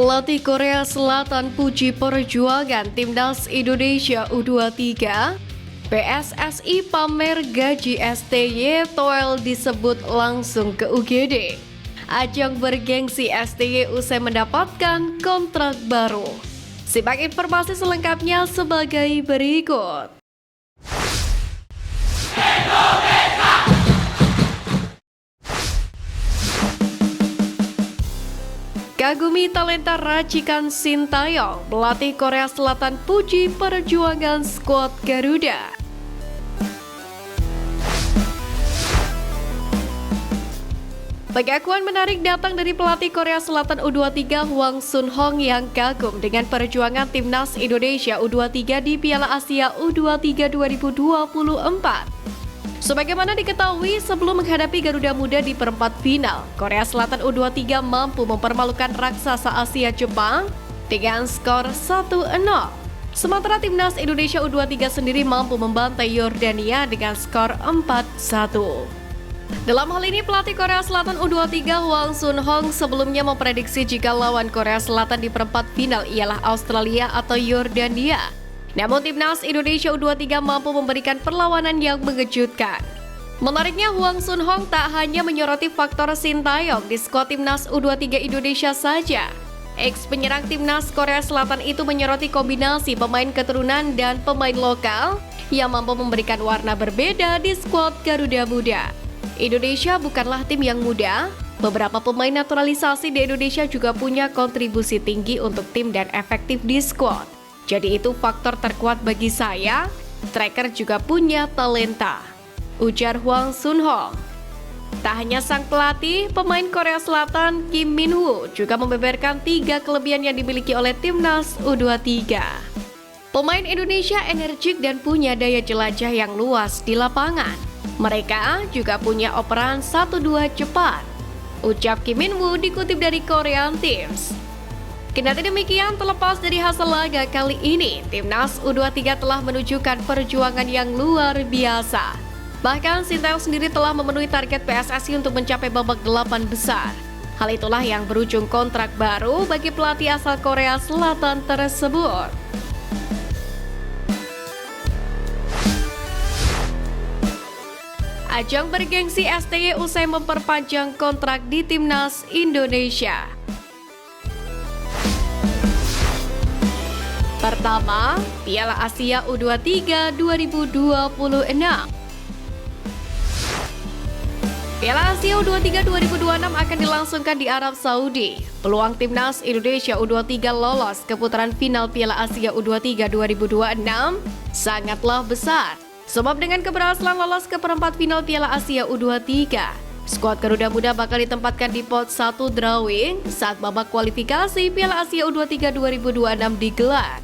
Pelatih Korea Selatan puji perjuangan Timnas Indonesia U23. PSSI pamer gaji STY Toel disebut langsung ke UGD. Ajang bergengsi STY usai mendapatkan kontrak baru. Simak informasi selengkapnya sebagai berikut. Kagumi talenta racikan Sintayong, pelatih Korea Selatan puji perjuangan skuad Garuda. Pengakuan menarik datang dari pelatih Korea Selatan U23 Hwang Sun-hong yang kagum dengan perjuangan Timnas Indonesia U23 di Piala Asia U23 2024. Sebagaimana diketahui, sebelum menghadapi Garuda Muda di perempat final, Korea Selatan U23 mampu mempermalukan raksasa Asia Jepang dengan skor 1-0. Sementara Timnas Indonesia U23 sendiri mampu membantai Yordania dengan skor 4-1. Dalam hal ini, pelatih Korea Selatan U23 Hwang Sun-hong sebelumnya memprediksi jika lawan Korea Selatan di perempat final ialah Australia atau Yordania. Namun Timnas Indonesia U23 mampu memberikan perlawanan yang mengejutkan. Menariknya, Hwang Sun-hong tak hanya menyoroti faktor Sintayong di skuad Timnas U23 Indonesia saja. Ex-penyerang Timnas Korea Selatan itu menyoroti kombinasi pemain keturunan dan pemain lokal yang mampu memberikan warna berbeda di skuad Garuda Muda. Indonesia bukanlah tim yang muda. Beberapa pemain naturalisasi di Indonesia juga punya kontribusi tinggi untuk tim dan efektif di skuad. Jadi itu faktor terkuat bagi saya, striker juga punya talenta, ujar Hwang Sun-hong. Tak hanya sang pelatih, pemain Korea Selatan Kim Min-woo juga membeberkan 3 kelebihan yang dimiliki oleh Timnas U23. Pemain Indonesia energik dan punya daya jelajah yang luas di lapangan. Mereka juga punya operan 1-2 cepat, ucap Kim Min-woo dikutip dari Korean Times. Kendati demikian, terlepas dari hasil laga kali ini, Timnas U23 telah menunjukkan perjuangan yang luar biasa. Bahkan Sintayong sendiri telah memenuhi target PSSI untuk mencapai babak 8 besar. Hal itulah yang berujung kontrak baru bagi pelatih asal Korea Selatan tersebut. Ajang bergengsi STY usai memperpanjang kontrak di Timnas Indonesia. Pertama, Piala Asia U23 2026. Piala Asia U23 2026 akan dilangsungkan di Arab Saudi. Peluang Timnas Indonesia U23 lolos ke putaran final Piala Asia U23 2026 sangatlah besar. Sebab dengan keberhasilan lolos ke perempat final Piala Asia U23, skuad Garuda Muda bakal ditempatkan di pot 1 drawing saat babak kualifikasi Piala Asia U23 2026 digelar.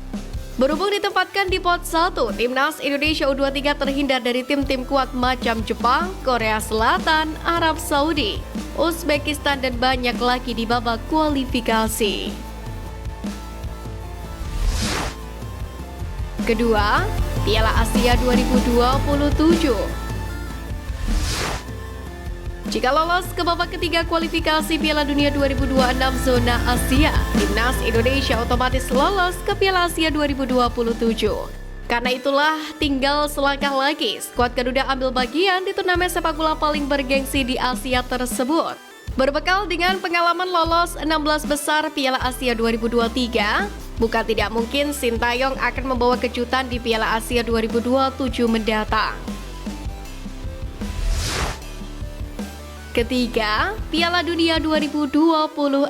Berhubung ditempatkan di pot 1, Timnas Indonesia U23 terhindar dari tim-tim kuat macam Jepang, Korea Selatan, Arab Saudi, Uzbekistan, dan banyak lagi di babak kualifikasi. Kedua, Piala Asia 2027. Jika lolos ke babak ketiga kualifikasi Piala Dunia 2026 zona Asia, Timnas Indonesia otomatis lolos ke Piala Asia 2027. Karena itulah tinggal selangkah lagi skuad Garuda ambil bagian di turnamen sepak bola paling bergengsi di Asia tersebut. Berbekal dengan pengalaman lolos 16 besar Piala Asia 2023, bukan tidak mungkin Sintayong akan membawa kejutan di Piala Asia 2027 mendatang. Ketiga, Piala Dunia 2026.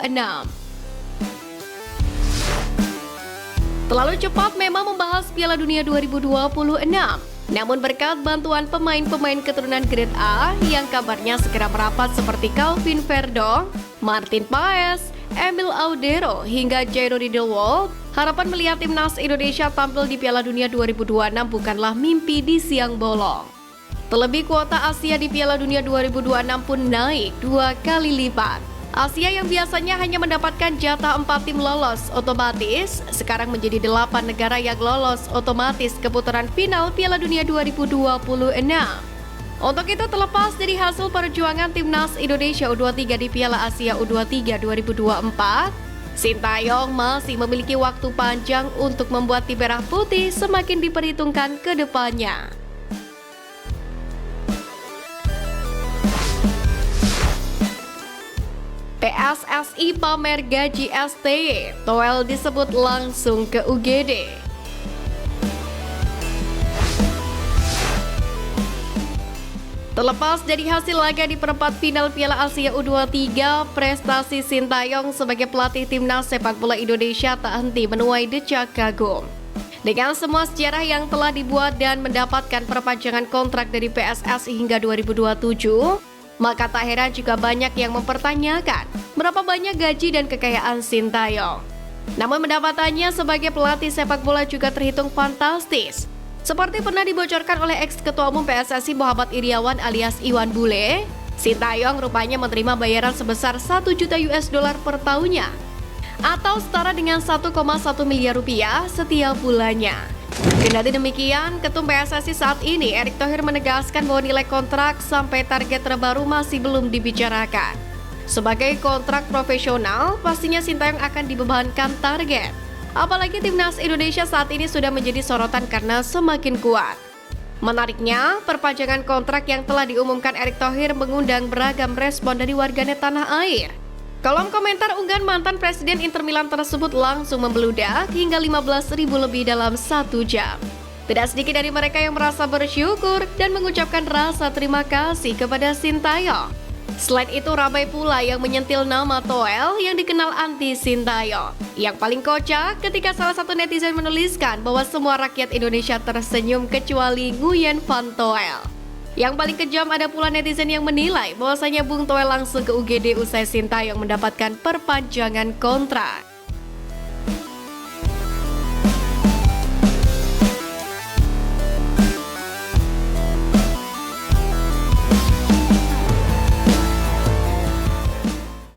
Terlalu cepat memang membahas Piala Dunia 2026. Namun berkat bantuan pemain-pemain keturunan Grade A yang kabarnya segera merapat seperti Calvin Verdong, Martin Paes, Emil Audero hingga Jairo Riedewald, harapan melihat Timnas Indonesia tampil di Piala Dunia 2026 bukanlah mimpi di siang bolong. Terlebih kuota Asia di Piala Dunia 2026 pun naik 2 kali lipat. Asia yang biasanya hanya mendapatkan jatah 4 tim lolos otomatis, sekarang menjadi 8 negara yang lolos otomatis ke putaran final Piala Dunia 2026. Untuk itu, terlepas dari hasil perjuangan Timnas Indonesia U23 di Piala Asia U23 2024, Sintayong masih memiliki waktu panjang untuk membuat tim merah putih semakin diperhitungkan ke depannya. PSSI pamer gaji STY, Toel disebut langsung ke UGD. Terlepas dari hasil laga di perempat final Piala Asia U23, prestasi Sintayong sebagai pelatih timnas sepak bola Indonesia tak henti menuai decak kagum. Dengan semua sejarah yang telah dibuat dan mendapatkan perpanjangan kontrak dari PSSI hingga 2027, maka tak heran juga banyak yang mempertanyakan berapa banyak gaji dan kekayaan Sintayong. Namun pendapatannya sebagai pelatih sepak bola juga terhitung fantastis. Seperti pernah dibocorkan oleh ex-ketua umum PSSI Muhammad Iriawan alias Iwan Bule, Sintayong rupanya menerima bayaran sebesar 1 juta US dollar per tahunnya, atau setara dengan 1,1 miliar rupiah setiap bulannya. Kendati demikian, Ketum PSSI saat ini, Erick Thohir menegaskan bahwa nilai kontrak sampai target terbaru masih belum dibicarakan. Sebagai kontrak profesional, pastinya Sintayong akan dibebankan target. Apalagi timnas Indonesia saat ini sudah menjadi sorotan karena semakin kuat. Menariknya, perpanjangan kontrak yang telah diumumkan Erick Thohir mengundang beragam respon dari warganet tanah air. Kolom komentar unggahan mantan Presiden Inter Milan tersebut langsung membeludak hingga 15.000 lebih dalam 1 jam. Tidak sedikit dari mereka yang merasa bersyukur dan mengucapkan rasa terima kasih kepada Sintayong. Selain itu, ramai pula yang menyentil nama Toel yang dikenal anti Sintayong. Yang paling kocak ketika salah satu netizen menuliskan bahwa semua rakyat Indonesia tersenyum kecuali Nguyen Van Toel. Yang paling kejam ada pula netizen yang menilai bahwasanya Bung Toel langsung ke UGD usai Sintayong mendapatkan perpanjangan kontrak.